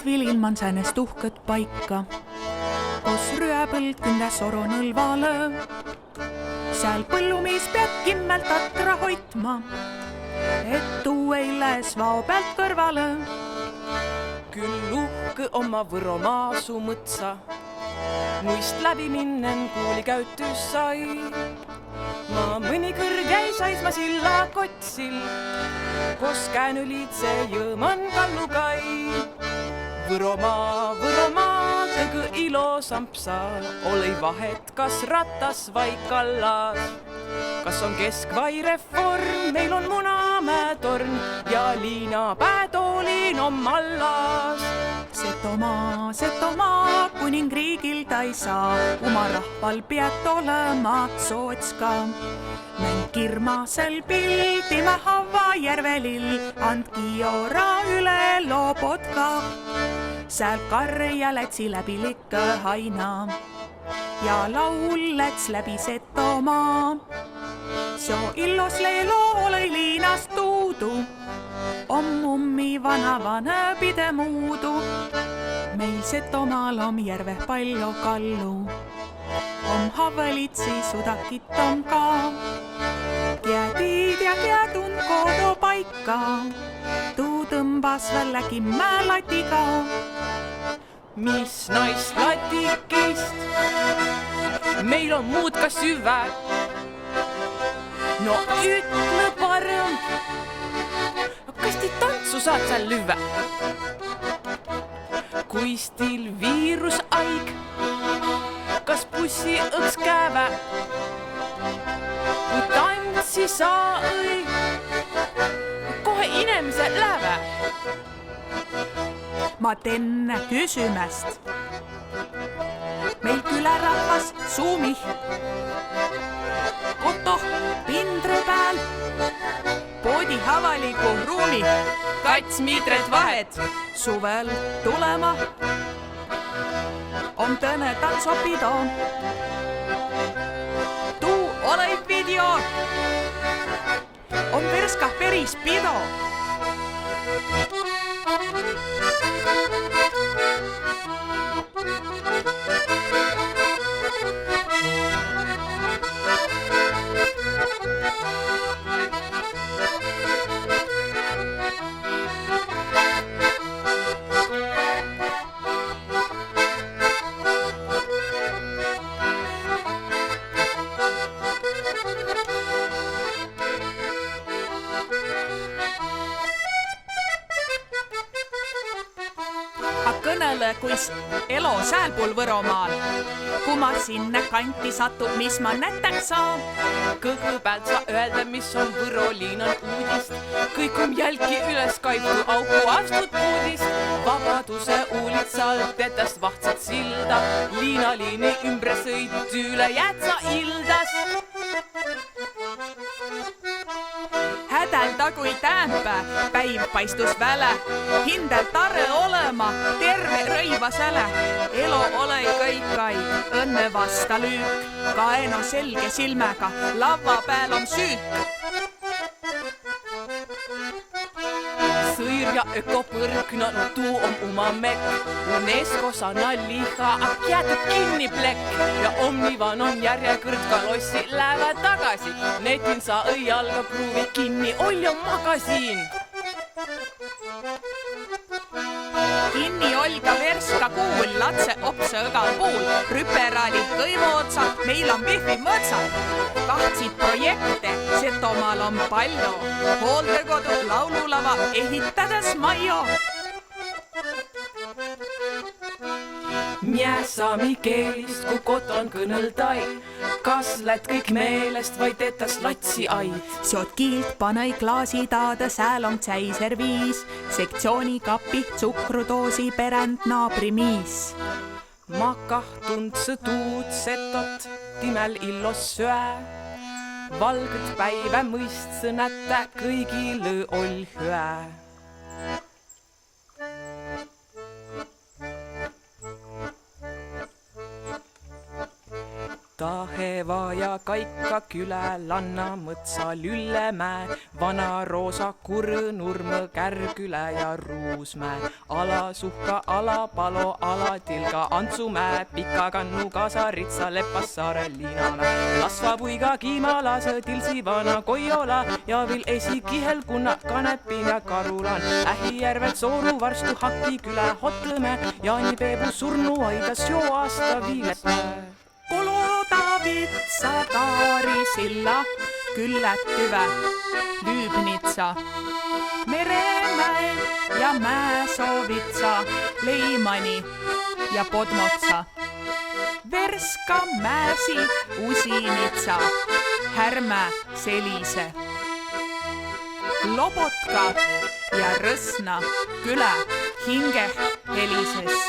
Talvil ilman säänest uhked paika, kus rüepõld kündes oru nõlvale. Seal põllumees peab kimmelt atra hoitma, et tuu ei lähes vao pealt kõrvale. Küll uhke oma Võromaa su mõtsa, nuist läbi minnen kuuli käytys sai. Ma mõnikõrd jäi saisma silla kotsil, kos käänü liitse jõman kallukai. Võromaa, Võromaa, kõige ilosamp sa, olei vahet, kas ratas vai kallas. Kas on kesk vai reform, meil on Munamäe torn ja Liina päätoolin on mallas. Setomaa, kuningriigil ta ei saa, oma rahval pead olema sootska. Mäng kirmasel pildimme Havajärvelil, andki ora üle Lobotka. Seal karja lätsi läbi likke haina ja laul läts läbi Setomaa. Seo illos leelo olei Liinast tuudu, om mummi vana pide muudu. Meil Setomaal om järveh palju kallu, om Havelitsi sudakit on ka. Kiedid ja kiedun kodu paika, tuu tõmbas veel kimme latiga. Mis naist latikist, meil on muud ka süve. No ütle parem, kas ti tantsu saad seal lüve? Kuistil viirusaig, kas bussi õks käve? Kui tantsi saa õi, kohe inimesed läve. Ma tenne küsimest. Meil külarahvas Suumih, Kotoh pindre pääl, poodi avaliku ruumi, 2 meetrit vahet. Suvel tulema on tõne tantsopido. Tuu ole video, on verska peris pido. Kõnele, kuis elo säälpul Võromaal. Kui ma sinna kanti satub, mis ma nätaks saan. Kõigepealt sa öelda, mis on Võro Liinan uudist. Kõik on jälgi üles kaipu, auku astud puudist. Vabaduse uulitsal tetast vahtsad silda. Liina liini ümbre sõit üle jääd sa ildas. Hädälda kui tämpä, päiv paistus väle. Hindel tarre olema, terve rõiva säle. Elo olei kõikai, õnne vasta lüük. Kaeno selge silmäga, lava pääl on süük. Sõir ja ökopõrkna, no tuu on oma mekk. UNESCO sana liha, ak jäätud kinni plekk. Ja omnivan on järjekõrd ka lossi läheva tagasi. Netin sa õialga pruuvi kinni, olja magasiin. Kinni olga verska kuul, latse opse õgal puul. Rüperali kõivu otsa, meil on wifi mõtsad. Kahtsid projekte, Setomaal on palju. Hooldekodu laululava ehitades majo. Mjää saami keelist, kui koton kõnõldai. Kas lätt kõik meelest, vaid etas latsi aid? Seot kiilt panai klaasi taada, sääl on tsäiserviis. Sektsiooni kapi, tsukrodoosi peränd naabrimiis. Ma kahtund sõtuud setot, timel illos söä. Valged päivä mõistse nätä, kõigile ol hüä. Taheva ja Kaika kylä, Lanna, Mõtsa, Lüllemäe, Vana Roosa, Kurnurm, Kärkülä ja Ruusmäe, Alasuhka, Alapalo, Alatilga, Antsumäe, Pika-Kannu, Kasaritsa, Lepassaare, Liinamäe, Lasvapuiga, Kiimalase, Tilsivana, Koiola ja veel Esikihel, Kunna, Kanepin ja Karulan, Ähijärvelt, Sooru, Varstu, Hakikülä, Hotlõme, Jaanipeebu, Surnuaida, Sjoasta, Viilepää. Kolodavitsa, Taarisilla, Kyllättyvä, Lüübnitsa, Meremäe ja Mäesovitsa, Leimani ja Podmotsa, Verska, Mäsi, Usinitsa, Härmä, Selise, Lobotka ja Rõsna kylä Hingeh helises.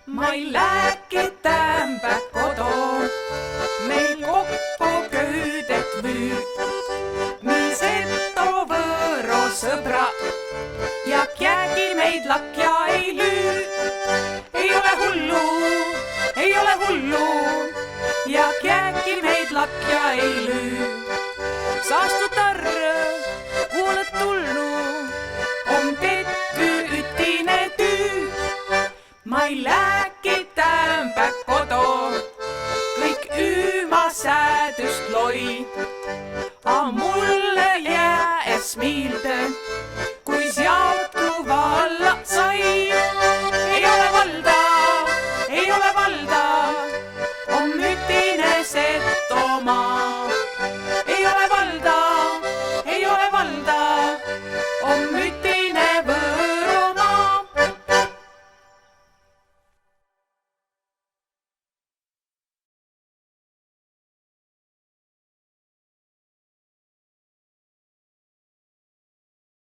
Mai lääkitäänpä koto, meil kokku köydet vüüd. Nii seto võõro sõbra ja jäägi meid lakja ei lüü. Ei ole hullu ja jäägi meid lakja ei lüü. Saastud